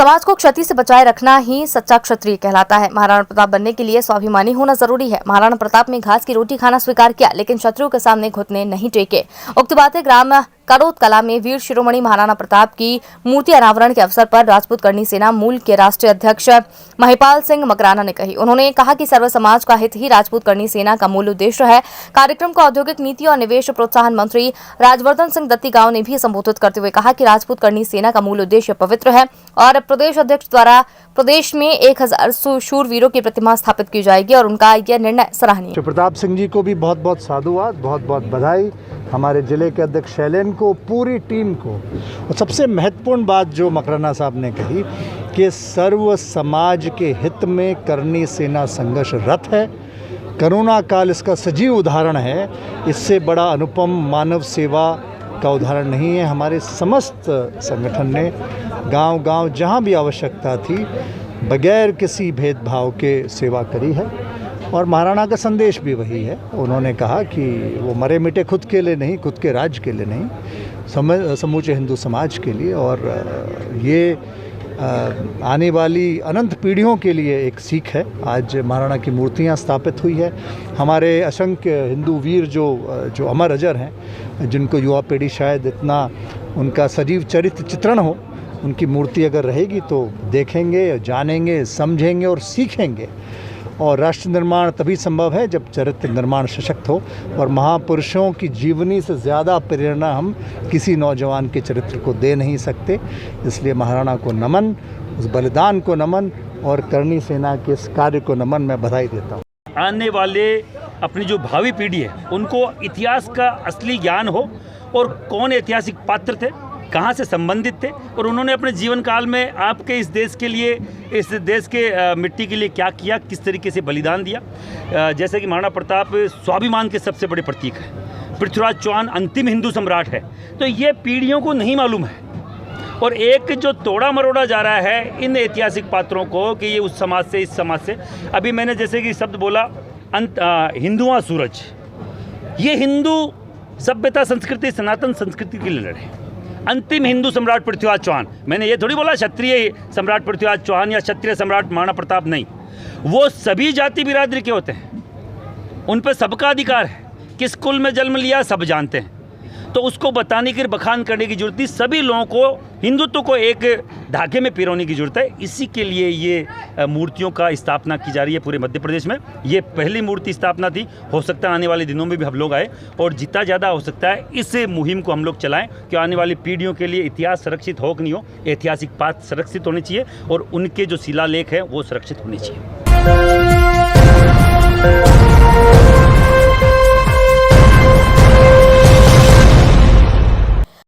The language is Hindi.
समाज को क्षति से बचाए रखना ही सच्चा क्षत्रिय कहलाता है। महाराणा प्रताप बनने के लिए स्वाभिमानी होना जरूरी है। महाराणा प्रताप ने घास की रोटी खाना स्वीकार किया, लेकिन शत्रुओं के सामने घुटने नहीं टेके। उक्त बातें ग्राम करोत कला में वीर शिरोमणि महाराणा प्रताप की मूर्ति अनावरण के अवसर पर राजपूत करणी सेना मूल के राष्ट्रीय अध्यक्ष महिपाल सिंह मकराना ने कही। उन्होंने कहा कि सर्व समाज का हित ही राजपूत करणी सेना का मूल उद्देश्य है। कार्यक्रम को औद्योगिक नीति और निवेश प्रोत्साहन मंत्री राजवर्धन सिंह दत्तीगांव ने भी संबोधित करते हुए कहा कि राजपूत करणी सेना का मूल उद्देश्य पवित्र है और प्रदेश अध्यक्ष द्वारा प्रदेश में 1000 शूरवीरों की प्रतिमा स्थापित की जाएगी और उनका यह निर्णय सराहनीय है। प्रताप सिंह जी को भी बहुत बहुत साधुवाद, बहुत बहुत बधाई। हमारे जिले के अध्यक्ष शैलेन को, पूरी टीम को। और सबसे महत्वपूर्ण बात जो मकराना साहब ने कही कि सर्व समाज के हित में करणी सेना संघर्षरत है। कोरोना काल इसका सजीव उदाहरण है। इससे बड़ा अनुपम मानव सेवा का उदाहरण नहीं है। हमारे समस्त संगठन ने गांव-गांव जहां भी आवश्यकता थी बगैर किसी भेदभाव के सेवा करी है और महाराणा का संदेश भी वही है। उन्होंने कहा कि वो मरे मिटे खुद के लिए नहीं, खुद के राज्य के लिए नहीं, समूचे हिंदू समाज के लिए। और ये आने वाली अनंत पीढ़ियों के लिए एक सीख है। आज महाराणा की मूर्तियां स्थापित हुई है। हमारे असंख्य हिंदू वीर जो अमर अजर हैं, जिनको युवा पीढ़ी शायद इतना उनका सजीव चरित्र चित्रण हो, उनकी मूर्ति अगर रहेगी तो देखेंगे, जानेंगे, समझेंगे और सीखेंगे। और राष्ट्र निर्माण तभी संभव है जब चरित्र निर्माण सशक्त हो। और महापुरुषों की जीवनी से ज़्यादा प्रेरणा हम किसी नौजवान के चरित्र को दे नहीं सकते। इसलिए महाराणा को नमन, उस बलिदान को नमन और करणी सेना के इस कार्य को नमन, मैं बधाई देता हूँ। आने वाले अपनी जो भावी पीढ़ी है उनको इतिहास का असली ज्ञान हो और कौन ऐतिहासिक पात्र थे, कहाँ से संबंधित थे और उन्होंने अपने जीवन काल में आपके इस देश के लिए, इस देश के मिट्टी के लिए क्या किया, किस तरीके से बलिदान दिया। जैसे कि महाराणा प्रताप स्वाभिमान के सबसे बड़े प्रतीक है। पृथ्वीराज चौहान अंतिम हिंदू सम्राट है। तो ये पीढ़ियों को नहीं मालूम है और एक जो तोड़ा मरोड़ा जा रहा है इन ऐतिहासिक पात्रों को कि ये उस समाज से, इस समाज से। अभी मैंने जैसे कि शब्द बोला हिंदुआ सूरज, ये हिंदू सभ्यता, संस्कृति, सनातन संस्कृति के लिए लड़े। अंतिम हिंदू सम्राट पृथ्वीराज चौहान, मैंने ये थोड़ी बोला क्षत्रिय सम्राट पृथ्वीराज चौहान या क्षत्रिय सम्राट महाराणा प्रताप, नहीं। वो सभी जाति बिरादरी के होते हैं, उन पर सबका अधिकार है। किस कुल में जन्म लिया सब जानते हैं। तो उसको बताने की, बखान करने की जरूरत नहीं। सभी लोगों को, हिंदुत्व को एक धागे में पिरोने की जरूरत है। इसी के लिए ये मूर्तियों का स्थापना की जा रही है पूरे मध्य प्रदेश में। ये पहली मूर्ति स्थापना थी। हो सकता है आने वाले दिनों में भी हम लोग आए और जितना ज़्यादा हो सकता है इस मुहिम को हम लोग चलाएं कि आने वाली पीढ़ियों के लिए इतिहास सुरक्षित हो कि नहीं हो, ऐतिहासिक पात्र सुरक्षित होने चाहिए और उनके जो शिलालेख हैं वो सुरक्षित होने चाहिए।